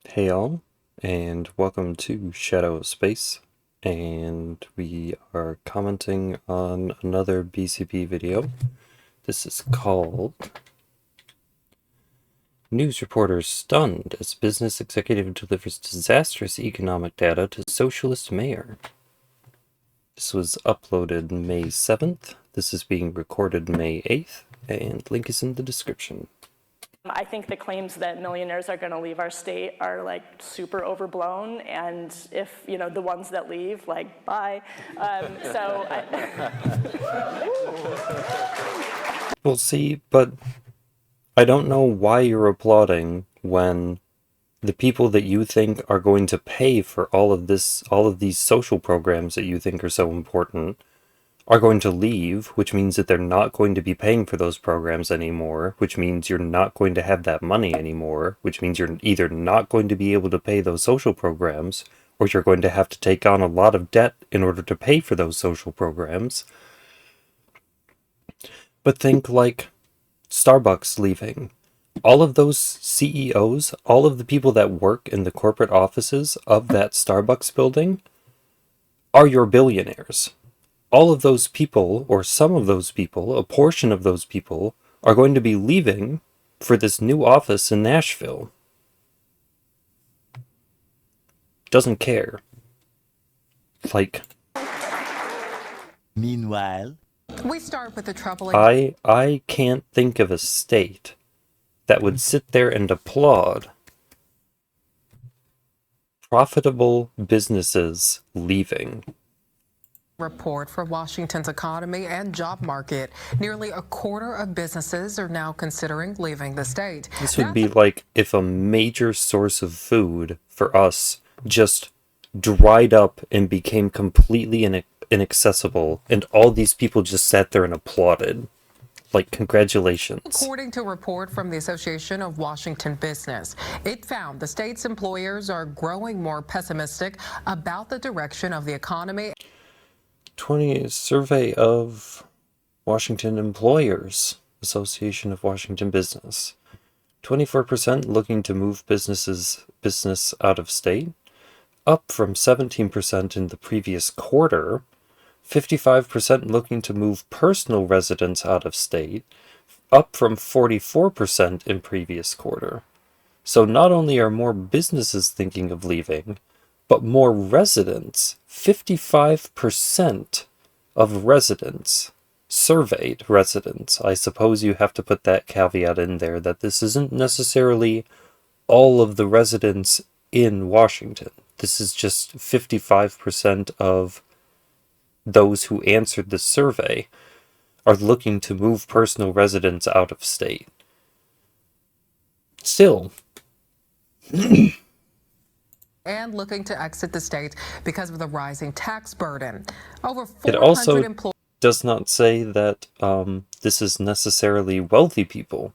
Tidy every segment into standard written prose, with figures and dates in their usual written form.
Hey all, and welcome to Shadow of Space, and we are commenting on another BCP video. This is called News Reporter Stunned as Business Executive Delivers Disastrous Economic Data to Socialist Mayor. This was uploaded May 7th. This is being recorded May 8th, and link is in the description. I think the claims that millionaires are going to leave our state are like super overblown, and if the ones that leave, like bye. We'll see, but I don't know why you're applauding when the people that you think are going to pay for all of these social programs that you think are so important are going to leave, which means that they're not going to be paying for those programs anymore, which means you're not going to have that money anymore, which means you're either not going to be able to pay those social programs, or you're going to have to take on a lot of debt in order to pay for those social programs. But think like Starbucks leaving. All of those CEOs, all of the people that work in the corporate offices of that Starbucks building are your billionaires. All of those people, or some of those people, a portion of those people, are going to be leaving for this new office in Nashville. Doesn't care. Like, Meanwhile, we start with the troubling. I can't think of a state that would sit there and applaud profitable businesses leaving. Report for Washington's economy and job market. Nearly a quarter of businesses are now considering leaving the state. This would be like if a major source of food for us just dried up and became completely inaccessible, and all these people just sat there and applauded. Like, congratulations. According to a report from the Association of Washington Business, it found the state's employers are growing more pessimistic about the direction of the economy. 20 survey of Washington Employers, Association of Washington Business. 24% looking to move business out of state, up from 17% in the previous quarter. 55% looking to move personal residents out of state, up from 44% in previous quarter. So not only are more businesses thinking of leaving, but more residents, 55% of residents, surveyed residents. I suppose you have to put that caveat in there that this isn't necessarily all of the residents in Washington. This is just 55% of those who answered the survey are looking to move personal residents out of state. Still. And looking to exit the state because of the rising tax burden. Over 400 It also does not say that this is necessarily wealthy people.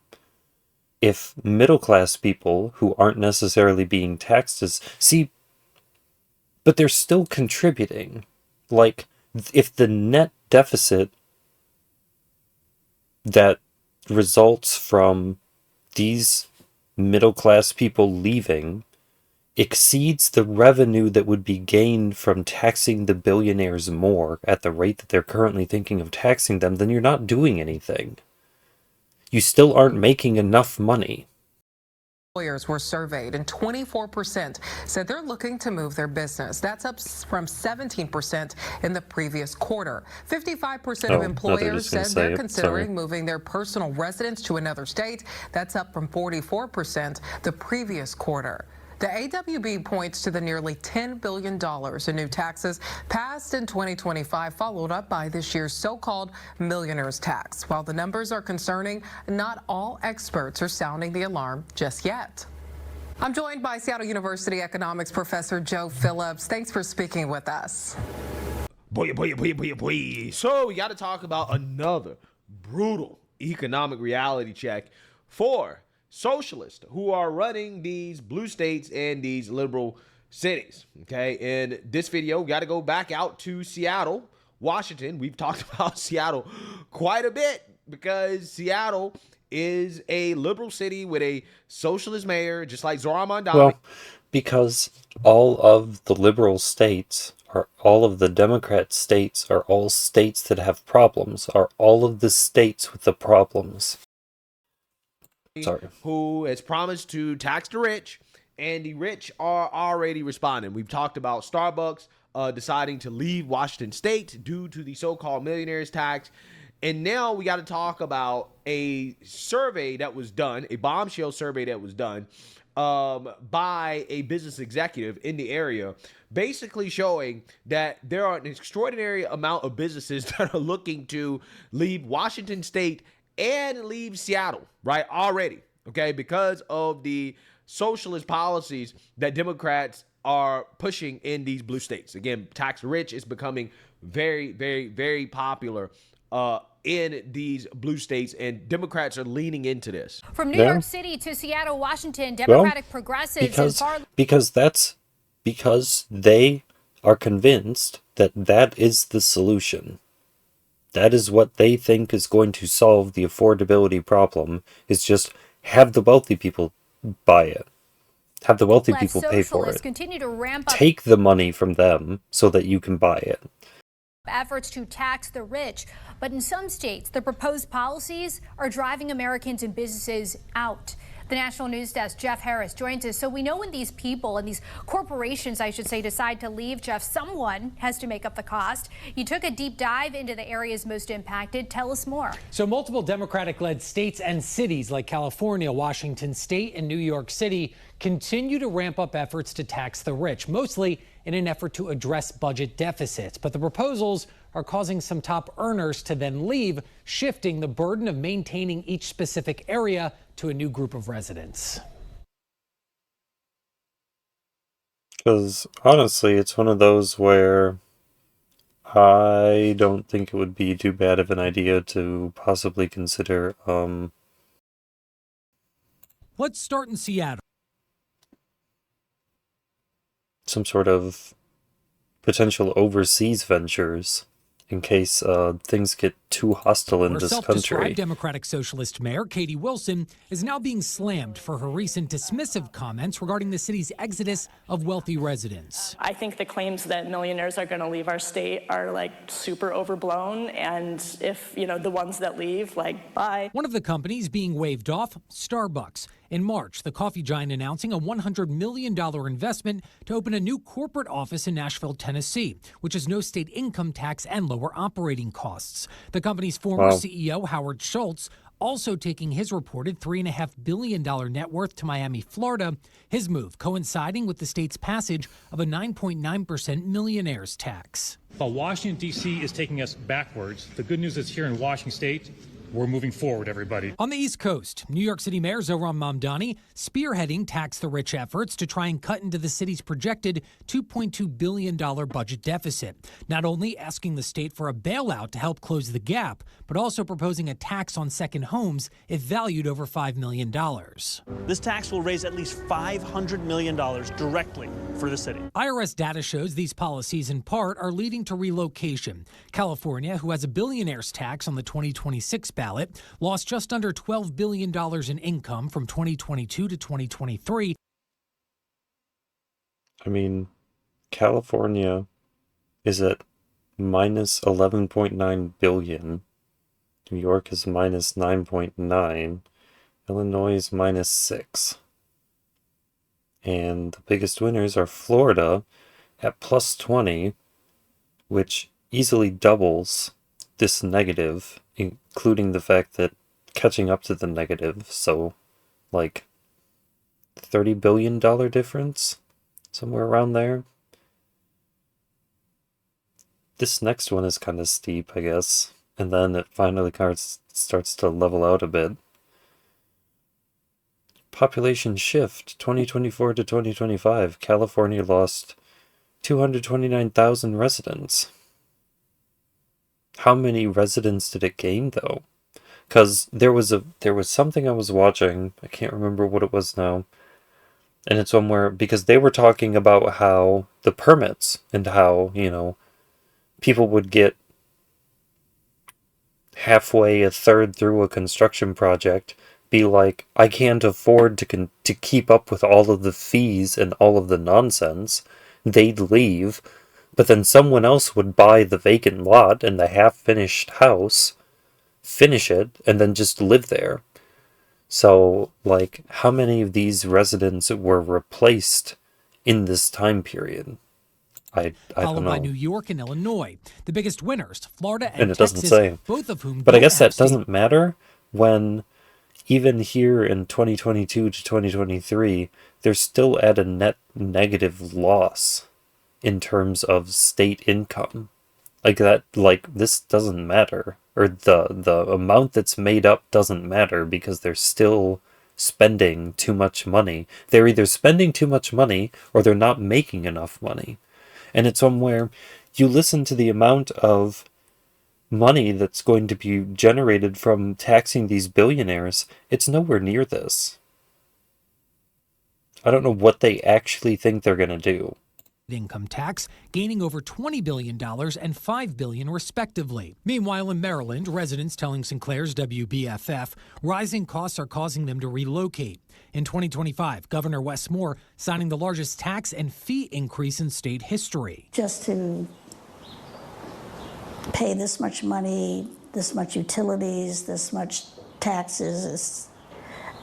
If middle-class people who aren't necessarily being taxed but they're still contributing. Like, if the net deficit that results from these middle-class people leaving exceeds the revenue that would be gained from taxing the billionaires more at the rate that they're currently thinking of taxing them, then you're not doing anything. You still aren't making enough money. Employers were surveyed, and 24% said they're looking to move their business. That's up from 17% in the previous quarter. 55% of employers said they're considering moving their personal residence to another state. That's up from 44% the previous quarter. The AWB points to the nearly $10 billion in new taxes passed in 2025, followed up by this year's so-called millionaire's tax. While the numbers are concerning, not all experts are sounding the alarm just yet. I'm joined by Seattle University economics professor Joe Phillips. Thanks for speaking with us. Boy. So we got to talk about another brutal economic reality check for socialists who are running these blue states and these liberal cities. Okay, in this video, we got to go back out to Seattle, Washington. We've talked about Seattle quite a bit because Seattle is a liberal city with a socialist mayor, just like Zohran Mamdani. Well, Because all of the liberal states, or all of the Democrat states, are all states that have problems, are all of the states with the problems. Sorry. Who has promised to tax the rich, and the rich are already responding. We've talked about Starbucks deciding to leave Washington state due to the so-called millionaires tax. And now we got to talk about a survey that was done, a bombshell survey that was done by a business executive in the area, basically showing that there are an extraordinary amount of businesses that are looking to leave Washington state and leave Seattle, right, already, okay, because of the socialist policies that Democrats are pushing in these blue states. Again, tax rich is becoming very, very, very popular in these blue states, and Democrats are leaning into this. From New York City to Seattle, Washington, Democratic progressives because they are convinced that that is the solution. That is what they think is going to solve the affordability problem, is just have the wealthy people buy it. Have the wealthy people pay for it. Continue to ramp up Take the money from them so that you can buy it. Efforts to tax the rich, but in some states, the proposed policies are driving Americans and businesses out. The National News Desk, Jeff Harris, joins us. So we know when these people and these corporations, I should say, decide to leave, Jeff, someone has to make up the cost. You took a deep dive into the areas most impacted. Tell us more. So multiple Democratic-led states and cities like California, Washington State, and New York City continue to ramp up efforts to tax the rich, mostly in an effort to address budget deficits. But the proposals are causing some top earners to then leave, shifting the burden of maintaining each specific area to a new group of residents. Because honestly, it's one of those where I don't think it would be too bad of an idea to possibly consider Let's start in Seattle. Some sort of potential overseas ventures in case things get too hostile in Our this self-described country. Democratic Socialist Mayor Katie Wilson is now being slammed for her recent dismissive comments regarding the city's exodus of wealthy residents. I think the claims that millionaires are going to leave our state are like super overblown, and if, you know, the ones that leave, like, bye. One of the companies being waved off, Starbucks. In March, the coffee giant announcing a $100 million investment to open a new corporate office in Nashville, Tennessee, which has no state income tax and lower operating costs. The company's former CEO, Howard Schultz, also taking his reported $3.5 billion net worth to Miami, Florida, his move coinciding with the state's passage of a 9.9% millionaires tax. While Washington, D.C. is taking us backwards, the good news is here in Washington State, we're moving forward, everybody. On the East Coast, New York City Mayor Zohran Mamdani spearheading tax the rich efforts to try and cut into the city's projected $2.2 billion budget deficit. Not only asking the state for a bailout to help close the gap, but also proposing a tax on second homes if valued over $5 million. This tax will raise at least $500 million directly for the city. IRS data shows these policies in part are leading to relocation. California, who has a billionaire's tax on the 2026 ballot, lost just under $12 billion in income from 2022 to 2023. I mean, California is at minus 11.9 billion. New York is minus 9.9. Illinois is minus 6. And the biggest winners are Florida at plus 20, which easily doubles this negative, including the fact that catching up to the negative, so like $30 billion difference, somewhere around there. This next one is kind of steep, I guess, and then it finally starts to level out a bit. Population shift 2024 to 2025. California lost 229,000 residents. How many residents did it gain though? Because there was something I was watching, I can't remember what it was now, and it's somewhere, because they were talking about how the permits and how, you know, people would get halfway, a third through a construction project, be like, I can't afford to keep up with all of the fees and all of the nonsense. They'd leave, but then someone else would buy the vacant lot and the half-finished house, finish it, and then just live there. So, like, how many of these residents were replaced in this time period? I don't Followed know. by New York and Illinois. The biggest winners, Florida And and it doesn't Texas, say. both of whom But I don't guess have that state doesn't matter when, even here in 2022 to 2023, they're still at a net negative loss in terms of state income. Like that, like this doesn't matter. Or the amount that's made up doesn't matter because they're still spending too much money. They're either spending too much money or they're not making enough money. And it's somewhere you listen to the amount of money that's going to be generated from taxing these billionaires, it's nowhere near this. I don't know what they actually think they're going to do. Income tax, gaining over $20 billion and $5 billion respectively. Meanwhile, in Maryland, residents telling Sinclair's WBFF rising costs are causing them to relocate. In 2025, Governor Wes Moore signing the largest tax and fee increase in state history. Just to pay this much money, this much utilities, this much taxes,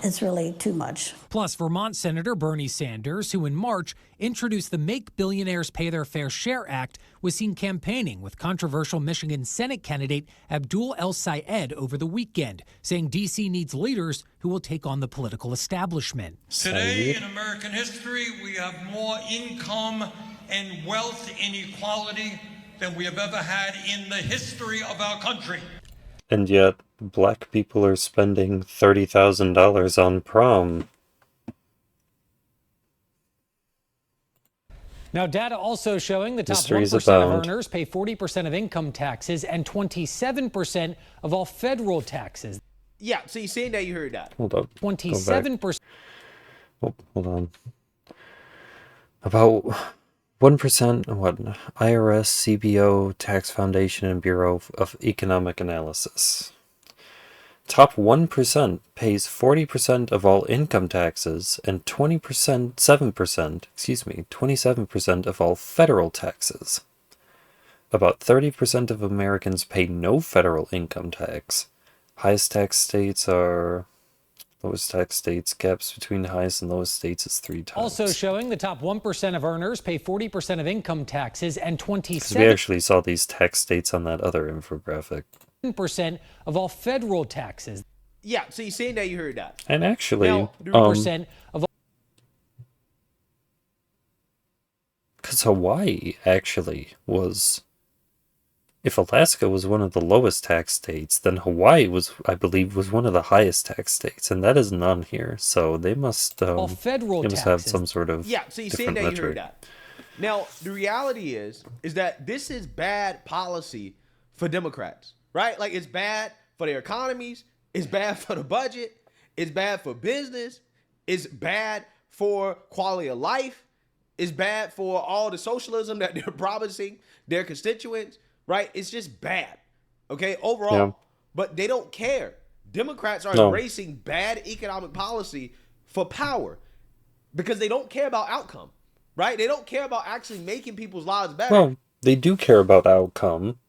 it's really too much. Plus, Vermont Senator Bernie Sanders, who in March introduced the Make Billionaires Pay Their Fair Share Act, was seen campaigning with controversial Michigan Senate candidate Abdul El-Sayed over the weekend, saying D.C. needs leaders who will take on the political establishment. Today in American history, we have more income and wealth inequality than we have ever had in the history of our country. And yet, black people are spending $30,000 on prom. Now, data also showing the top Mysteries 1% abound. of earners pay 40% of income taxes and 27% of all federal taxes. Yeah, so you saying that you heard that. Hold up. 27%. Oh, hold on. About 1%, what? IRS, CBO, Tax Foundation, and Bureau of Economic Analysis. Top 1% pays 40% of all income taxes and 27% of all federal taxes. About 30% of Americans pay no federal income tax. Highest tax states are lowest tax states. Gaps between the highest and lowest states is 3 times. Also showing the top 1% of earners pay 40% of income taxes and 27%. We actually saw these tax states on that other infographic. % of all federal taxes. Yeah, so you saying that you heard that. And actually, Now, percent of all. Because Hawaii actually was, if Alaska was one of the lowest tax states, then Hawaii was, I believe, was one of the highest tax states, and that is none here. So they must, all federal they must taxes. have some sort of Yeah, so you saying different that you heard metric. that. Now, the reality is that this is bad policy for Democrats, right? Like, it's bad for their economies. It's bad for the budget. It's bad for business. It's bad for quality of life. It's bad for all the socialism that they're promising their constituents, right? It's just bad, okay, overall. Yeah. But they don't care. Democrats are No. embracing bad economic policy for power because they don't care about outcome, right? They don't care about actually making people's lives better. Well, they do care about outcome.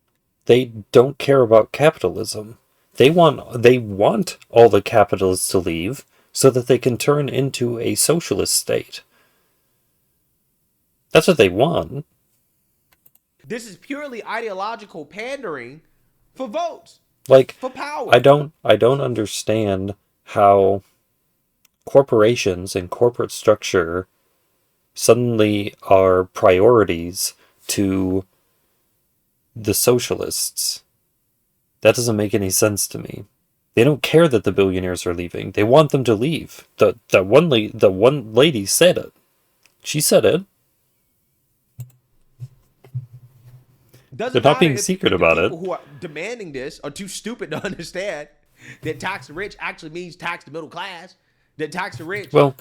They don't care about capitalism. They want all the capitalists to leave so that they can turn into a socialist state. That's what they want. This is purely ideological pandering for votes, Like, for power. I don't understand how corporations and corporate structure suddenly are priorities to the socialists. That doesn't make any sense to me. They don't care that the billionaires are leaving. They want them to leave. The one lady said it. She said it. Doesn't They're not being matter if secret the about it. people who are demanding this are too stupid to understand that tax the rich actually means tax the middle class. That tax the rich. Well,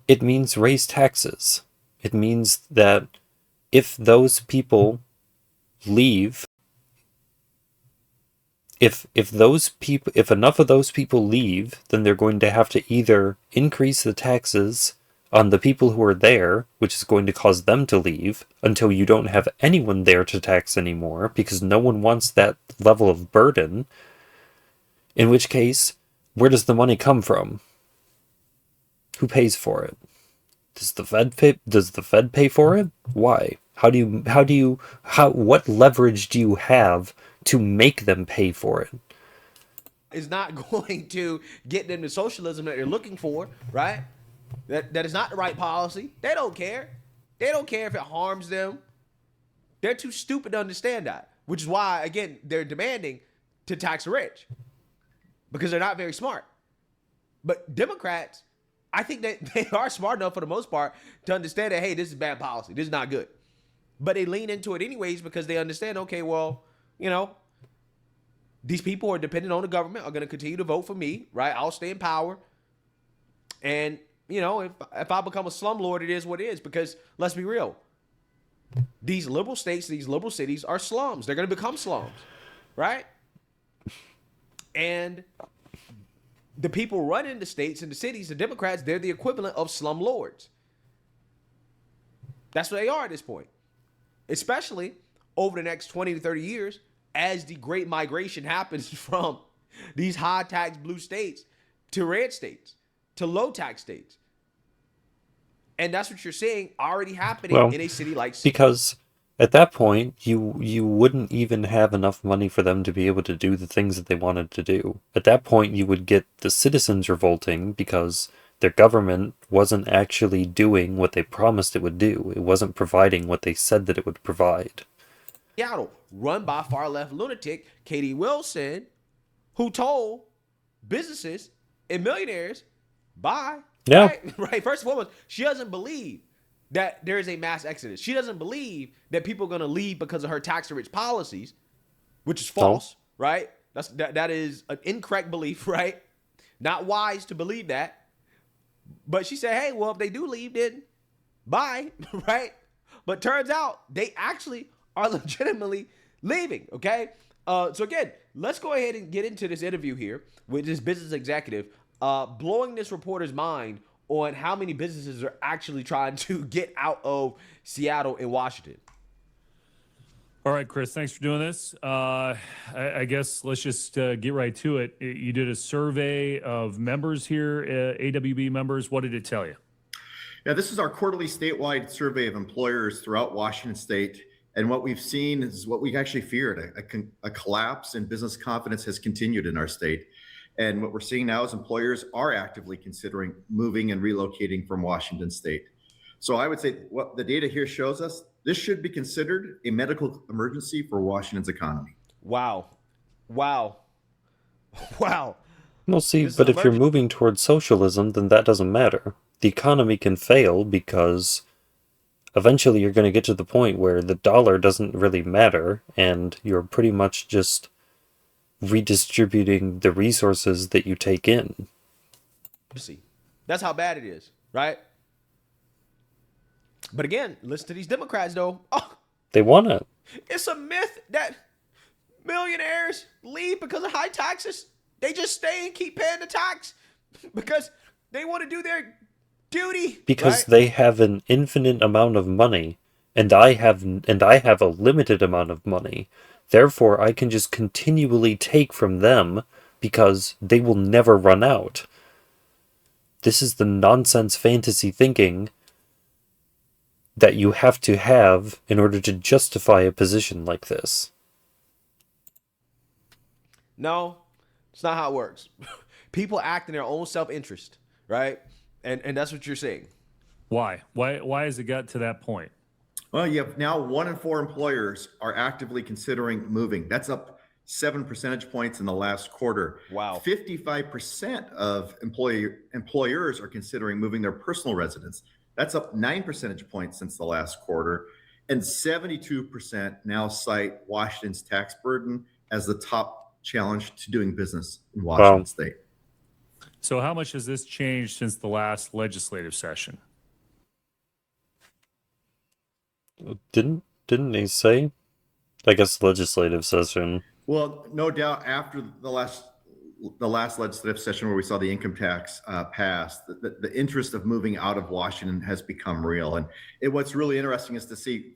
it means raise taxes. It means that if those people leave, if enough of those people leave, then they're going to have to either increase the taxes on the people who are there, which is going to cause them to leave until you don't have anyone there to tax anymore because no one wants that level of burden. In which case, where does the money come from? Who pays for it? Does the Fed pay for it? Why? What leverage do you have to make them pay for it? Is not going to get them the socialism that they're looking for, right? That is not the right policy. They don't care. They don't care if it harms them. They're too stupid to understand that, which is why, again, they're demanding to tax the rich because they're not very smart. But Democrats, I think that they are smart enough for the most part to understand that, hey, this is bad policy. This is not good. But they lean into it anyways because they understand, okay, well, you know, these people are dependent on the government, are going to continue to vote for me, right? I'll stay in power. And, you know, if I become a slumlord, it is what it is because let's be real. These liberal states, these liberal cities are slums. They're going to become slums, right? And the people running the states and the cities, the Democrats, they're the equivalent of slum lords. That's what they are at this point. Especially over the next 20 to 30 years as the great migration happens from these high tax blue states to red states, to low tax states. And that's what you're seeing already happening in a city like Seattle. Because at that point, you wouldn't even have enough money for them to be able to do the things that they wanted to do. At that point, you would get the citizens revolting because their government wasn't actually doing what they promised it would do. It wasn't providing what they said that it would provide. Seattle, run by far-left lunatic Katie Wilson, who told businesses and millionaires, bye. Yeah. Right. First and foremost, she doesn't believe that there is a mass exodus. She doesn't believe that people are going to leave because of her tax-rich policies, which is false, right? That is an incorrect belief, right? Not wise to believe that. But she said, hey, well, if they do leave, then bye, right? But turns out they actually are legitimately leaving, okay? So again, let's go ahead and get into this interview here with this business executive, blowing this reporter's mind on how many businesses are actually trying to get out of Seattle and Washington. All right, Chris, thanks for doing this. I guess let's just get right to it. You did a survey of members here, AWB members. What did it tell you? Yeah, this is our quarterly statewide survey of employers throughout Washington state. And what we've seen is what we actually feared. A collapse in business confidence has continued in our state. And what we're seeing now is employers are actively considering moving and relocating from Washington state. So I would say what the data here shows us, this should be considered a medical emergency for Washington's economy. Wow. Wow. Well, see, but if you're moving towards socialism, then that doesn't matter. The economy can fail because eventually you're going to get to the point where the dollar doesn't really matter and you're pretty much just redistributing the resources that you take in. See, that's how bad it is, right? But again, listen to these Democrats, though. Oh, they want it. It's a myth that millionaires leave because of high taxes. They just stay and keep paying the tax because they want to do their duty. Because right? they have an infinite amount of money, and I have a limited amount of money. Therefore, I can just continually take from them because they will never run out. This is the nonsense fantasy thinking that you have to have in order to justify a position like this. No, it's not how it works. People act in their own self-interest, right? And that's what you're saying. Why? Why has it got to that point? Well, you have now 1 in 4 employers are actively considering moving. That's up 7 percentage points in the last quarter. Wow. 55% of employers are considering moving their personal residence. That's up 9 percentage points since the last quarter. And 72% now cite Washington's tax burden as the top challenge to doing business in Washington state. So how much has this changed since the last legislative session? Didn't they say? I guess legislative session. Well, no doubt after the last legislative session where we saw the income tax pass, the interest of moving out of Washington has become real. And what's really interesting is to see,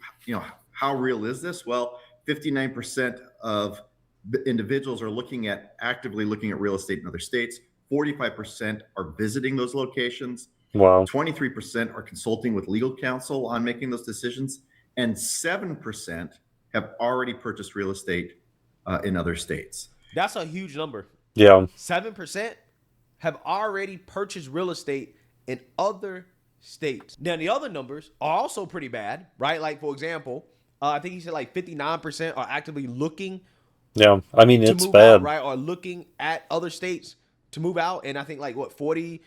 how real is this? Well, 59% of the individuals are actively looking at real estate in other states. 45% are visiting those locations. Wow. 23% are consulting with legal counsel on making those decisions. And 7% have already purchased real estate in other states. That's a huge number. Yeah. 7% have already purchased real estate in other states. Now, the other numbers are also pretty bad, right? Like, for example, I think he said like 59% are actively looking. Yeah. I mean, to it's move bad. out, right? Or looking at other states to move out. And I think like 40+%,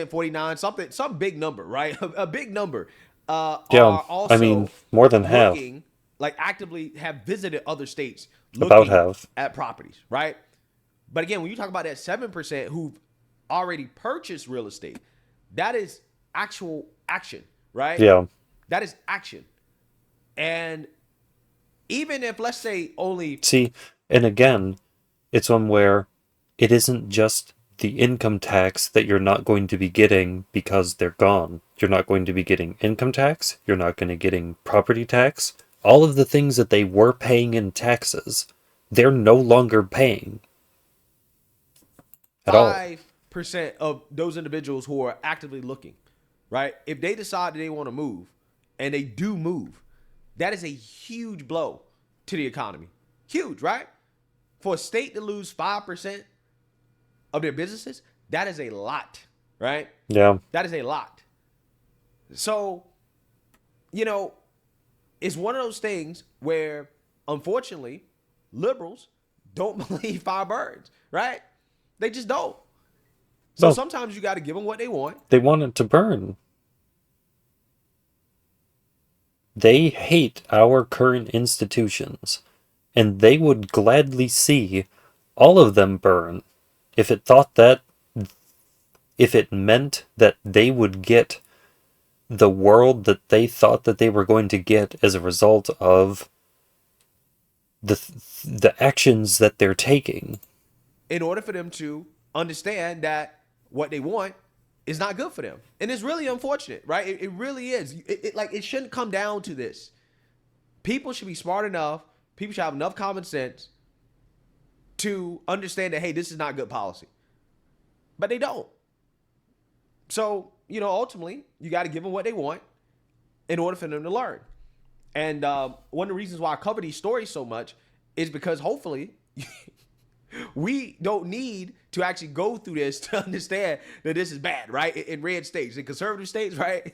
49, some big number, right? A big number. Are also I mean, more than half. Like actively have visited other states About looking half. at properties, right? But again, when you talk about that 7% who've already purchased real estate, that is actual action, right? Yeah. That is action. And even if, let's say, only... See, and again, it's one where it isn't just the income tax that you're not going to be getting because they're gone. You're not going to be getting income tax. You're not going to be getting property tax. All of the things that they were paying in taxes, they're no longer paying at all. 5% of those individuals who are actively looking, right? If they decide that they want to move, and they do move, that is a huge blow to the economy. Huge, right? For a state to lose 5% of their businesses, that is a lot, right? Yeah. That is a lot. So, it's one of those things where, unfortunately, liberals don't believe fire burns, right? They just don't. So sometimes you got to give them what they want. They want it to burn. They hate our current institutions, and they would gladly see all of them burn if it meant that they would get the world that they thought that they were going to get as a result of the actions that they're taking. In order for them to understand that what they want is not good for them. And it's really unfortunate, right? It really is. It shouldn't come down to this. People should be smart enough. People should have enough common sense to understand that, hey, this is not good policy. But they don't. So, ultimately, you got to give them what they want in order for them to learn. And one of the reasons why I cover these stories so much is because hopefully we don't need to actually go through this to understand that this is bad, right? In red states, in conservative states, right?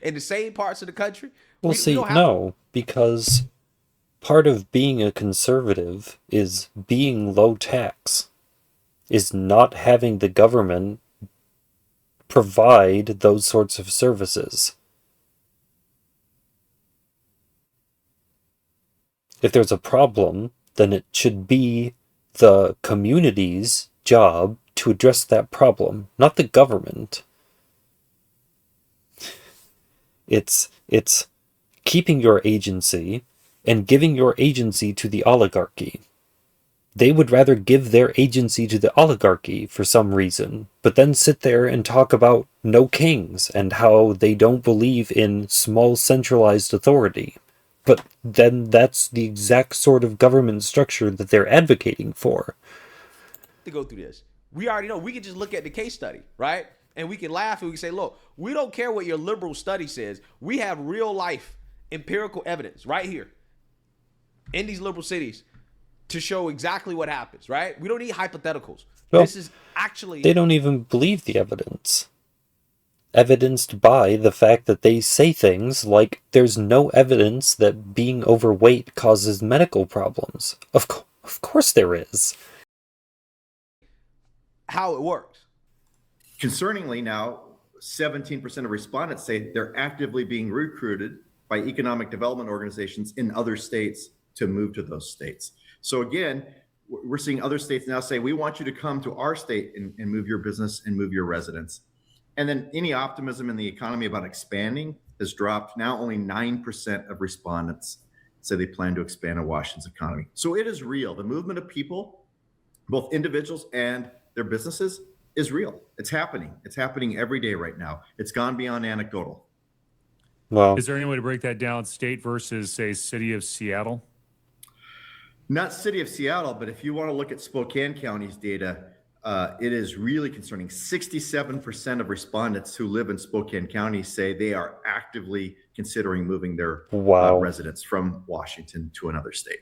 In the same parts of the country. Well, no, because part of being a conservative is being low tax, is not having the government provide those sorts of services. If there's a problem, then it should be the community's job to address that problem, not the government. It's keeping your agency and giving your agency to the oligarchy. They would rather give their agency to the oligarchy for some reason, but then sit there and talk about no kings and how they don't believe in small centralized authority. But then that's the exact sort of government structure that they're advocating for. To go through this, we already know. We can just look at the case study, right? And we can laugh and we can say, look, we don't care what your liberal study says. We have real life empirical evidence right here in these liberal cities to show exactly what happens, right? We don't need hypotheticals. Well, this is actually... They don't even believe the evidence. Evidenced by the fact that they say things like there's no evidence that being overweight causes medical problems. Of course there is. How it works. Concerningly now, 17% of respondents say they're actively being recruited by economic development organizations in other states to move to those states. So again, we're seeing other states now say, we want you to come to our state and move your business and move your residents. And then any optimism in the economy about expanding has dropped. Now only 9% of respondents say they plan to expand on Washington's economy. So it is real. The movement of people, both individuals and their businesses, is real. It's happening. It's happening every day right now. It's gone beyond anecdotal. Well, Is there any way to break that down, state versus, say, city of Seattle? Not city of Seattle, but if you want to look at Spokane County's data, it is really concerning. 67% of respondents who live in Spokane County say they are actively considering moving their residents from Washington to another state.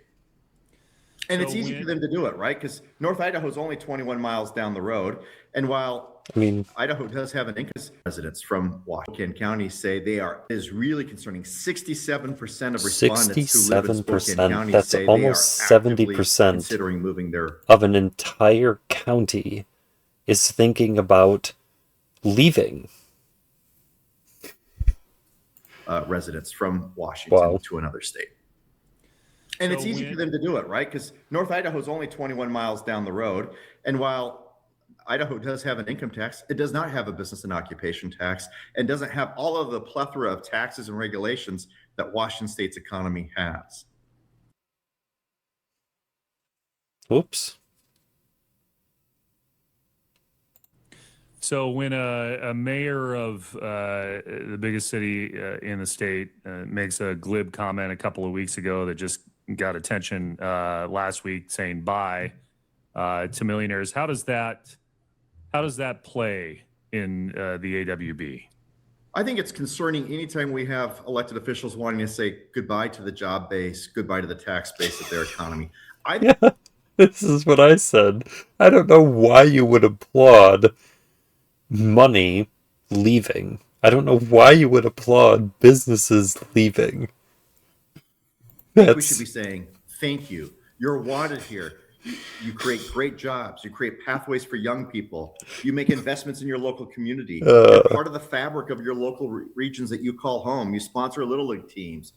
And it's easy for them to do it, right? Because North Idaho is only 21 miles down the road. And while Idaho does have an income, residents from Washington County say they are, is really concerning. 67% of respondents who live in Spokane County that's say almost they are actively 70% considering moving their of an entire county is thinking about leaving. Residents from Washington to another state. And So it's easy for them to do it, right? Because North Idaho is only 21 miles down the road. And while Idaho does have an income tax, it does not have a business and occupation tax and doesn't have all of the plethora of taxes and regulations that Washington State's economy has. Oops. So when a mayor of the biggest city in the state makes a glib comment a couple of weeks ago that just got attention last week, saying bye to millionaires, how does that play in the AWB? I think it's concerning anytime we have elected officials wanting to say goodbye to the job base, goodbye to the tax base of their economy. This is what I said. I don't know why you would applaud money leaving. I don't know why you would applaud businesses leaving. We should be saying, thank you. You're wanted here. You create great jobs. You create pathways for young people. You make investments in your local community. You're part of the fabric of your local regions that you call home. You sponsor little league teams.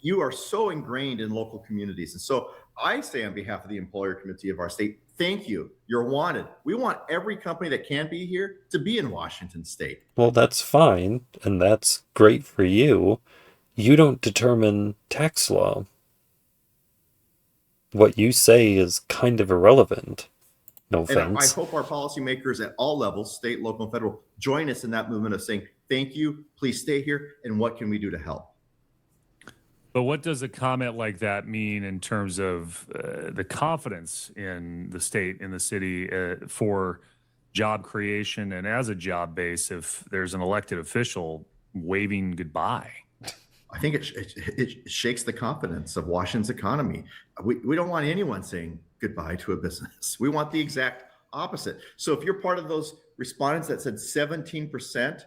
You are so ingrained in local communities. And so I say on behalf of the employer community of our state, thank you. You're wanted. We want every company that can be here to be in Washington State. Well, that's fine, and that's great for you. You don't determine tax law. What you say is kind of irrelevant. No offense. And I hope our policymakers at all levels, state, local, and federal, join us in that movement of saying, thank you, please stay here, and what can we do to help? But what does a comment like that mean in terms of the confidence in the state, in the city, for job creation and as a job base if there's an elected official waving goodbye? I think it shakes the confidence of Washington's economy. We don't want anyone saying goodbye to a business. We want the exact opposite. So if you're part of those respondents that said 17%,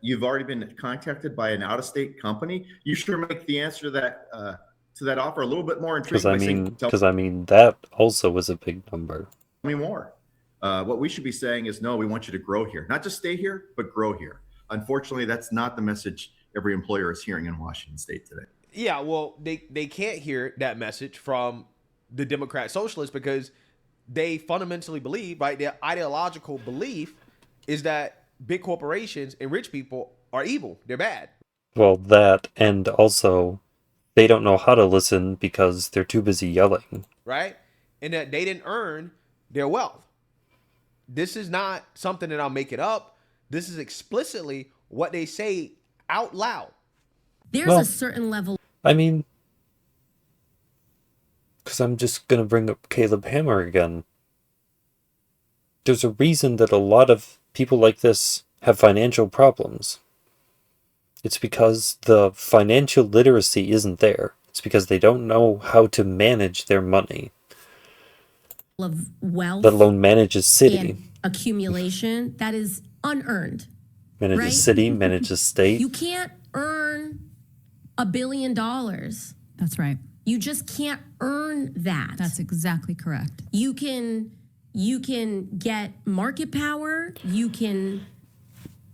you've already been contacted by an out-of-state company, you sure make the answer to that offer a little bit more intriguing. Because I mean, that also was a big number. Tell me more. What we should be saying is, no, we want you to grow here. Not just stay here, but grow here. Unfortunately, that's not the message every employer is hearing in Washington State today. Yeah, well, they can't hear that message from the Democrat Socialists because they fundamentally believe, right, their ideological belief is that big corporations and rich people are evil. They're bad. Well, that, and also they don't know how to listen because they're too busy yelling. Right? And that they didn't earn their wealth. This is not something that I'm making up. This is explicitly what they say out loud. There's a certain level. I mean, because I'm just going to bring up Caleb Hammer again. There's a reason that a lot of people like this have financial problems. It's because the financial literacy isn't there. It's because they don't know how to manage their money. Of wealth, let alone manage a city. And accumulation that is unearned. Manage a city, manage a state. You can't earn $1 billion. That's right. You just can't earn that. That's exactly correct. You can get market power. You can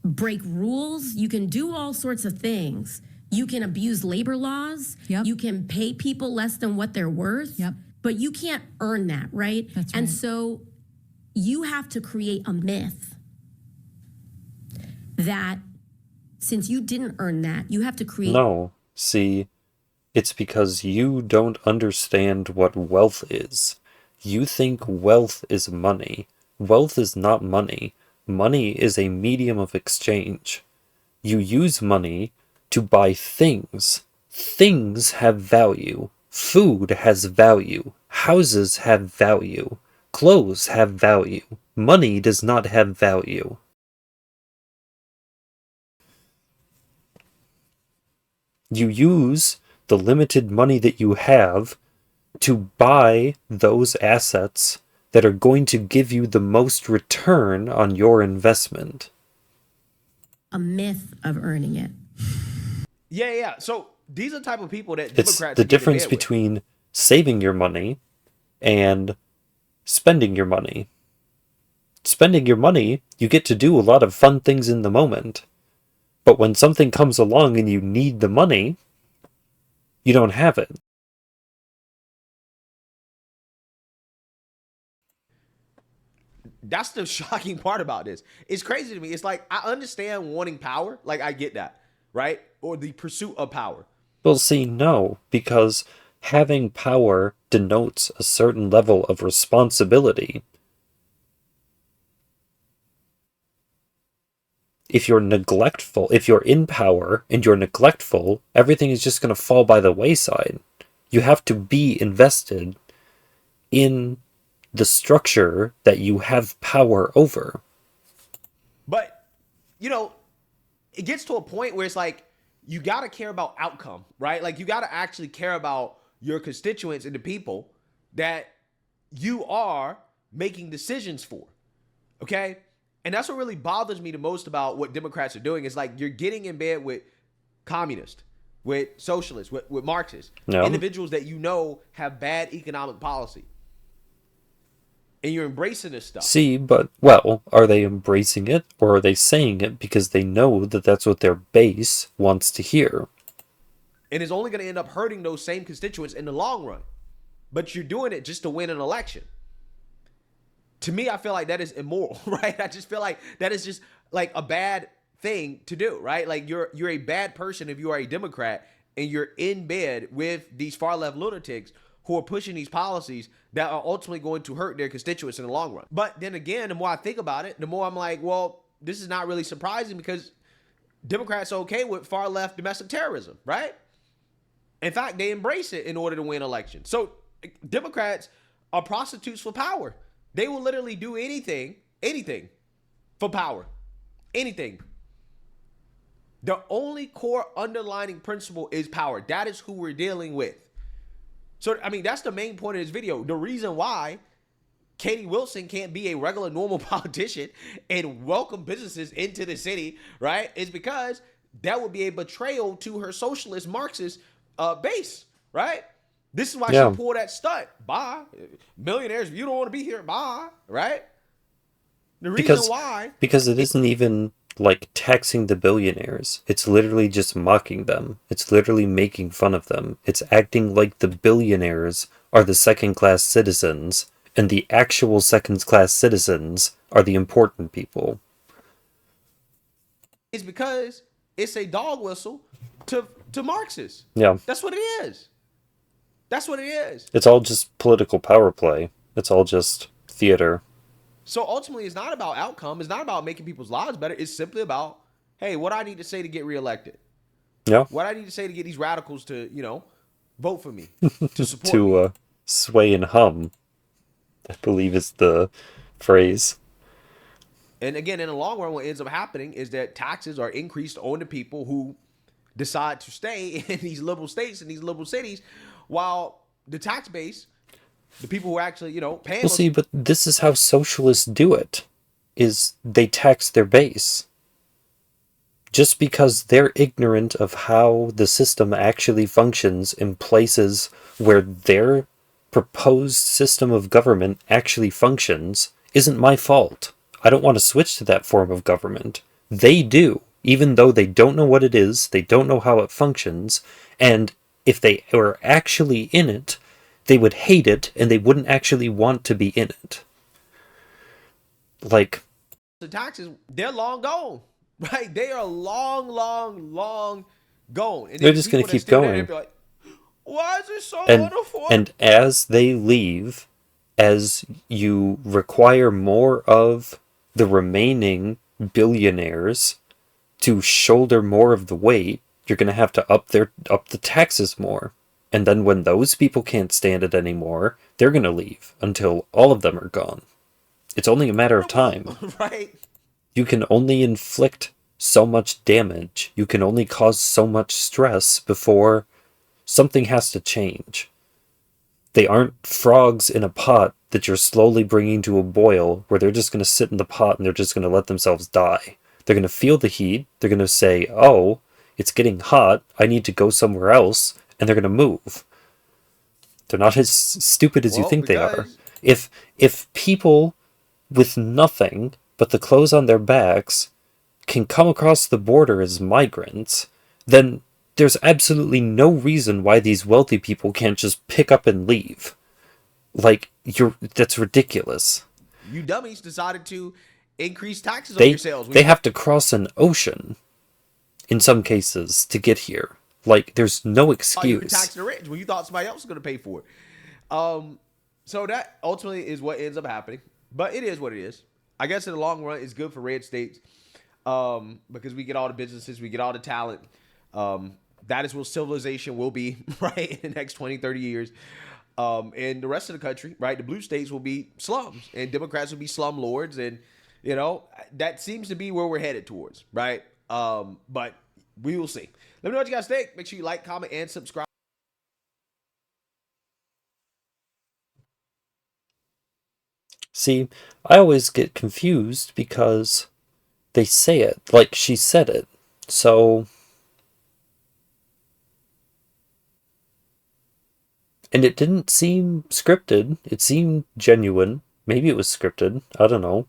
break rules. You can do all sorts of things. You can abuse labor laws. Yep. You can pay people less than what they're worth. Yep. But you can't earn that, right? That's right. And so you have to create a myth that since you didn't earn that, you have to create... No. See, It's because you don't understand what wealth is. You think wealth is money. Wealth is not money. Money is a medium of exchange. You use money to buy things. Things have value. Food has value. Houses have value. Clothes have value. Money does not have value. You use the limited money that you have to buy those assets that are going to give you the most return on your investment. A myth of earning it. Yeah. So these are the type of people that It's Democrats the get in difference bed with. between saving your money and spending your money. Spending your money, you get to do a lot of fun things in the moment. But when something comes along and you need the money, you don't have it. That's the shocking part about this. It's crazy to me. It's like, I understand wanting power. Like, I get that, right? Or the pursuit of power. Well, see, no, because having power denotes a certain level of responsibility. If you're neglectful, if you're in power and you're neglectful, everything is just going to fall by the wayside. You have to be invested in the structure that you have power over. But, you know, it gets to a point where it's like, you got to care about outcome, right? Like, you got to actually care about your constituents and the people that you are making decisions for, okay? And that's what really bothers me the most about what Democrats are doing. Is like, you're getting in bed with communists, with socialists, with Marxists, individuals that you know have bad economic policy. And you're embracing this stuff. See, but, well, are they embracing it, or are they saying it because they know that that's what their base wants to hear? And it's only going to end up hurting those same constituents in the long run. But you're doing it just to win an election. To me, I feel like that is immoral, right? I just feel like that is just like a bad thing to do, right? Like, you're a bad person if you are a Democrat and you're in bed with these far left lunatics who are pushing these policies that are ultimately going to hurt their constituents in the long run. But then again, the more I think about it, the more I'm like, well, this is not really surprising, because Democrats are okay with far left domestic terrorism, right? In fact, they embrace it in order to win elections. So Democrats are prostitutes for power. They will literally do anything for power. Anything. The only core underlining principle is power. That is who we're dealing with. So, I mean, that's the main point of this video. The reason why Katie Wilson can't be a regular, normal politician and welcome businesses into the city, right, is because that would be a betrayal to her socialist Marxist base, right? This is why she pulled that stunt. Bye. Millionaires, if you don't want to be here, bye, right? The reason why... Because it isn't even like taxing the billionaires. It's literally just mocking them. It's literally making fun of them. It's acting like the billionaires are the second-class citizens, and the actual second-class citizens are the important people. It's because it's a dog whistle to Marxists. Yeah. That's what it is. That's what it is. It's all just political power play. It's all just theater. So ultimately, it's not about outcome. It's not about making people's lives better. It's simply about, hey, what I need to say to get reelected. Yeah. What I need to say to get these radicals to, you know, vote for me, to support to sway and hum, I believe is the phrase. And again, in the long run, what ends up happening is that taxes are increased on the people who decide to stay in these liberal states and these liberal cities, while the tax base, the people who actually, you know, pay. Well, see, but this is how socialists do it, is they tax their base. Just because they're ignorant of how the system actually functions in places where their proposed system of government actually functions isn't my fault. I don't want to switch to that form of government. They do, even though they don't know what it is, they don't know how it functions, and if they were actually in it, they would hate it, and they wouldn't actually want to be in it. Like, the taxes, they're long gone, right? They are long gone. And they're just going to keep going. Like, Why is it so And unaffordable? as they leave, as you require more of the remaining billionaires to shoulder more of the weight, you're going to have to up the taxes more. And then when those people can't stand it anymore, they're going to leave until all of them are gone. It's only a matter of time. Right? You can only inflict so much damage. You can only cause so much stress before something has to change. They aren't frogs in a pot that you're slowly bringing to a boil where they're just going to sit in the pot and they're just going to let themselves die. They're going to feel the heat. They're going to say, oh, it's getting hot. I need to go somewhere else. And they're going to move. They're not as stupid as you think they are. If people with nothing but the clothes on their backs can come across the border as migrants, then there's absolutely no reason why these wealthy people can't just pick up and leave. Like, that's ridiculous. You dummies decided to increase taxes on yourselves. They have to cross an ocean, in some cases, to get here. Like, there's no excuse. You can tax the rich when you thought somebody else was going to pay for it. So that ultimately is what ends up happening. But it is what it is. I guess in the long run, it's good for red states because we get all the businesses, we get all the talent. That is what civilization will be, right, in the next 20, 30 years. And the rest of the country, right, the blue states will be slums, and Democrats will be slum lords. And, you know, that seems to be where we're headed towards, right? But we will see. Let me know what you guys think. Make sure you like, comment, and subscribe. See, I always get confused because they say it like she said it. So... And it didn't seem scripted. It seemed genuine. Maybe it was scripted. I don't know.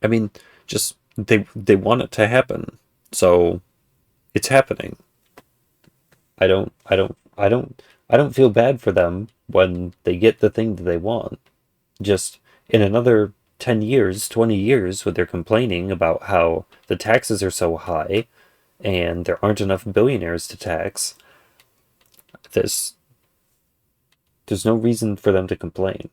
I mean, just they want it to happen. So it's happening. I don't feel bad for them when they get the thing that they want. Just in another 10 years, 20 years, when they're complaining about how the taxes are so high and there aren't enough billionaires to tax, there's no reason for them to complain.